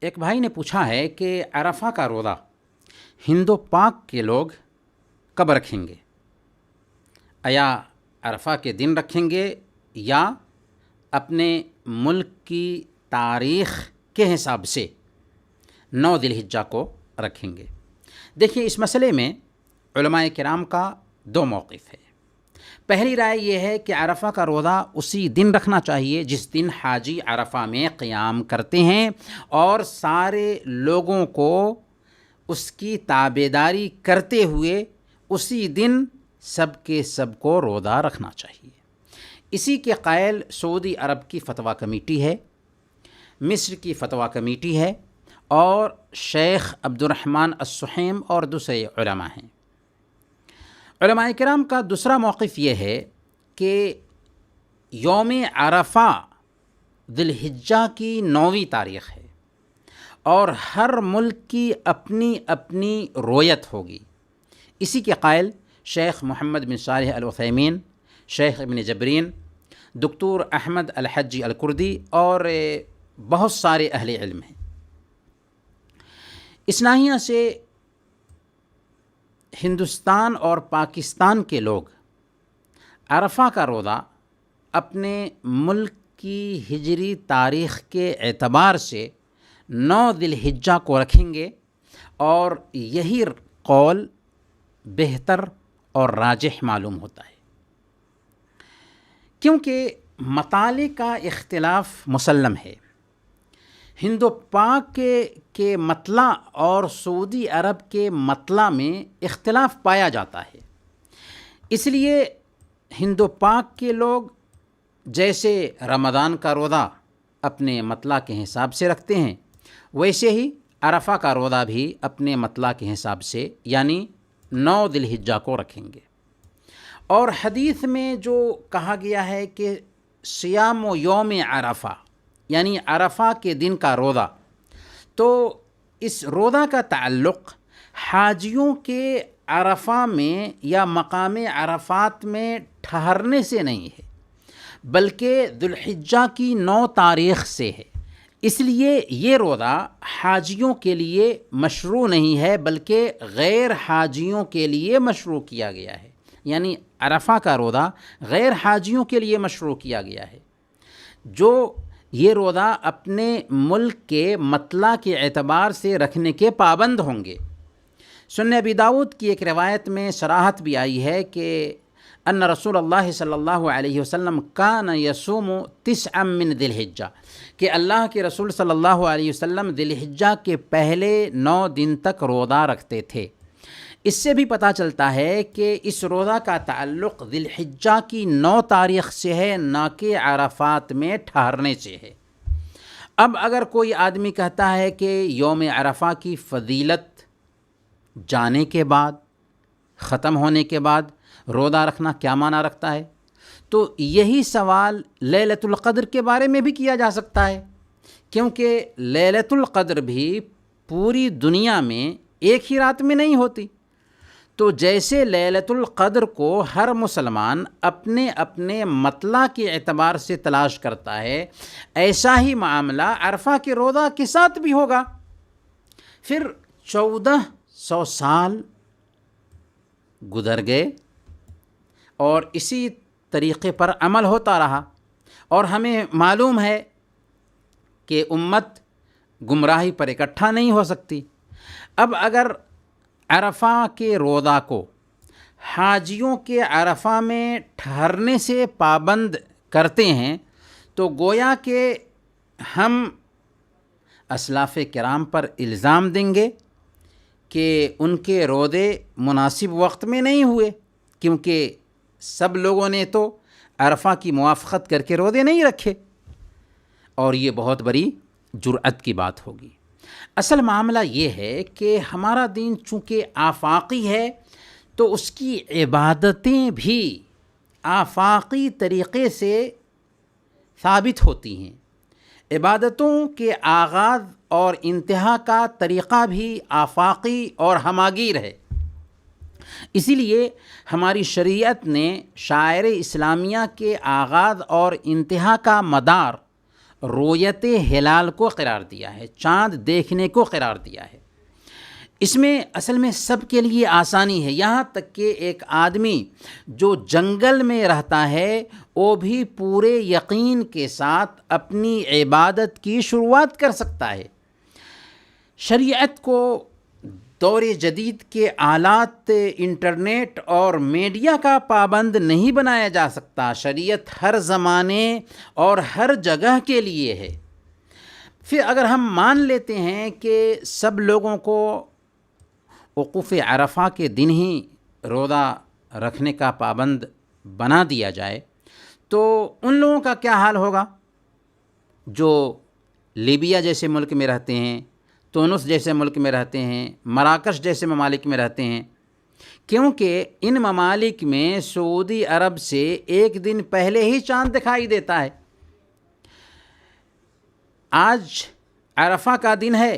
ایک بھائی نے پوچھا ہے کہ عرفہ کا روزہ ہند و پاک کے لوگ کب رکھیں گے؟ یا عرفہ کے دن رکھیں گے یا اپنے ملک کی تاریخ کے حساب سے 9 ذی الحجہ کو رکھیں گے؟ دیکھیے، اس مسئلے میں علماء کرام کا 2 موقف ہے۔ پہلی رائے یہ ہے کہ عرفہ کا روزہ اسی دن رکھنا چاہیے جس دن حاجی عرفہ میں قیام کرتے ہیں، اور سارے لوگوں کو اس کی تابعداری کرتے ہوئے اسی دن سب کے سب کو روزہ رکھنا چاہیے۔ اسی کے قائل سعودی عرب کی فتویٰ کمیٹی ہے، مصر کی فتویٰ کمیٹی ہے، اور شیخ عبد الرحمن السحیم اور دوسرے علماء ہیں۔ علماء کرام کا دوسرا موقف یہ ہے کہ یوم عرفہ ذی الحجہ کی 9ویں تاریخ ہے، اور ہر ملک کی اپنی اپنی رویت ہوگی۔ اسی کے قائل شیخ محمد بن صالح العثیمین، شیخ ابن جبرین، دکتور احمد الحجی الکردی اور بہت سارے اہل علم ہیں۔ اس ناحیہ سے ہندوستان اور پاکستان کے لوگ عرفہ کا روزہ اپنے ملک کی ہجری تاریخ کے اعتبار سے 9 ذی الحجہ کو رکھیں گے، اور یہی قول بہتر اور راجح معلوم ہوتا ہے، کیونکہ مطالع کا اختلاف مسلم ہے۔ ہند و پاک کے مطلع اور سعودی عرب کے مطلع میں اختلاف پایا جاتا ہے۔ اس لیے ہند و پاک کے لوگ جیسے رمضان کا روزہ اپنے مطلع کے حساب سے رکھتے ہیں، ویسے ہی عرفہ کا روزہ بھی اپنے مطلع کے حساب سے یعنی 9 ذی الحجہ کو رکھیں گے۔ اور حدیث میں جو کہا گیا ہے کہ صیام و یوم عرفہ یعنی عرفہ کے دن کا روزہ، تو اس روزہ کا تعلق حاجیوں کے عرفہ میں یا مقام عرفات میں ٹھہرنے سے نہیں ہے، بلکہ ذی الحجہ کی 9 تاریخ سے ہے۔ اس لیے یہ روزہ حاجیوں کے لیے مشروع نہیں ہے، بلکہ غیر حاجیوں کے لیے مشروع کیا گیا ہے، یعنی عرفہ کا روزہ غیر حاجیوں کے لیے مشروع کیا گیا ہے، جو یہ روزہ اپنے ملک کے مطلع کے اعتبار سے رکھنے کے پابند ہوں گے۔ سنن ابی داؤد کی ایک روایت میں صراحت بھی آئی ہے کہ ان رسول اللہ صلی اللہ علیہ وسلم کان یصوم 9 من ذی الحجہ، کہ اللہ کے رسول صلی اللہ علیہ وسلم ذی الحجہ کے پہلے 9 دن تک روزہ رکھتے تھے۔ اس سے بھی پتہ چلتا ہے کہ اس روزہ کا تعلق ذی الحجہ کی 9 تاریخ سے ہے، نہ کہ عرفات میں ٹھہرنے سے ہے۔ اب اگر کوئی آدمی کہتا ہے کہ یوم عرفہ کی فضیلت جانے کے بعد، ختم ہونے کے بعد روزہ رکھنا کیا معنی رکھتا ہے، تو یہی سوال لیلۃ القدر کے بارے میں بھی کیا جا سکتا ہے، کیونکہ لیلۃ القدر بھی پوری دنیا میں ایک ہی رات میں نہیں ہوتی۔ تو جیسے لیلۃ القدر کو ہر مسلمان اپنے اپنے مطلع کے اعتبار سے تلاش کرتا ہے، ایسا ہی معاملہ عرفہ کے روزہ کے ساتھ بھی ہوگا۔ پھر 1400 سال گزر گئے اور اسی طریقے پر عمل ہوتا رہا، اور ہمیں معلوم ہے کہ امت گمراہی پر اکٹھا نہیں ہو سکتی۔ اب اگر عرفہ کے روزہ کو حاجیوں کے عرفہ میں ٹھہرنے سے پابند کرتے ہیں، تو گویا کہ ہم اسلاف کرام پر الزام دیں گے کہ ان کے روزے مناسب وقت میں نہیں ہوئے، کیونکہ سب لوگوں نے تو عرفہ کی موافقت کر کے روزے نہیں رکھے، اور یہ بہت بڑی جرأت کی بات ہوگی۔ اصل معاملہ یہ ہے کہ ہمارا دین چونکہ آفاقی ہے، تو اس کی عبادتیں بھی آفاقی طریقے سے ثابت ہوتی ہیں۔ عبادتوں کے آغاز اور انتہا کا طریقہ بھی آفاقی اور ہماگیر ہے۔ اسی لیے ہماری شریعت نے شاعر اسلامیہ کے آغاز اور انتہا کا مدار رویت ہلال کو قرار دیا ہے، چاند دیکھنے کو قرار دیا ہے۔ اس میں اصل میں سب کے لیے آسانی ہے، یہاں تک کہ ایک آدمی جو جنگل میں رہتا ہے وہ بھی پورے یقین کے ساتھ اپنی عبادت کی شروعات کر سکتا ہے۔ شریعت کو دور جدید کے آلات، انٹرنیٹ اور میڈیا کا پابند نہیں بنایا جا سکتا۔ شریعت ہر زمانے اور ہر جگہ کے لیے ہے۔ پھر اگر ہم مان لیتے ہیں کہ سب لوگوں کو وقوف عرفہ کے دن ہی روزہ رکھنے کا پابند بنا دیا جائے تو ان لوگوں کا کیا حال ہوگا جو لیبیا جیسے ملک میں رہتے ہیں، تونس جیسے ملک میں رہتے ہیں، مراکش جیسے ممالک میں رہتے ہیں؟ کیونکہ ان ممالک میں سعودی عرب سے ایک دن پہلے ہی چاند دکھائی دیتا ہے۔ آج عرفہ کا دن ہے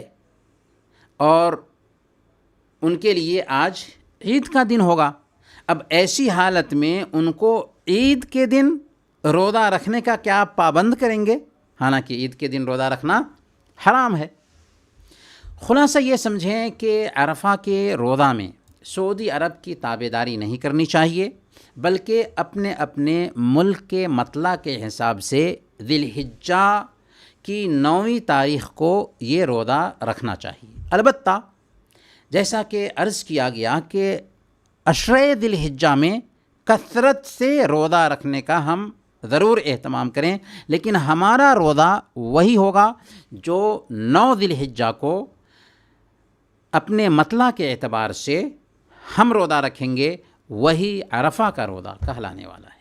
اور ان کے لیے آج عید کا دن ہوگا۔ اب ایسی حالت میں ان کو عید کے دن روزہ رکھنے کا کیا پابند کریں گے؟ حالانکہ عید کے دن روزہ رکھنا حرام ہے۔ خلاصہ یہ سمجھیں کہ عرفہ کے روزہ میں سعودی عرب کی تابعداری نہیں کرنی چاہیے، بلکہ اپنے اپنے ملک کے مطلع کے حساب سے ذی الحجہ کی 9ویں تاریخ کو یہ روزہ رکھنا چاہیے۔ البتہ جیسا کہ عرض کیا گیا کہ عشرۂ ذی الحجہ میں کثرت سے روزہ رکھنے کا ہم ضرور اہتمام کریں، لیکن ہمارا روزہ وہی ہوگا جو 9 ذی الحجہ کو اپنے مطلع کے اعتبار سے ہم روزہ رکھیں گے، وہی عرفہ کا روزہ کہلانے والا ہے۔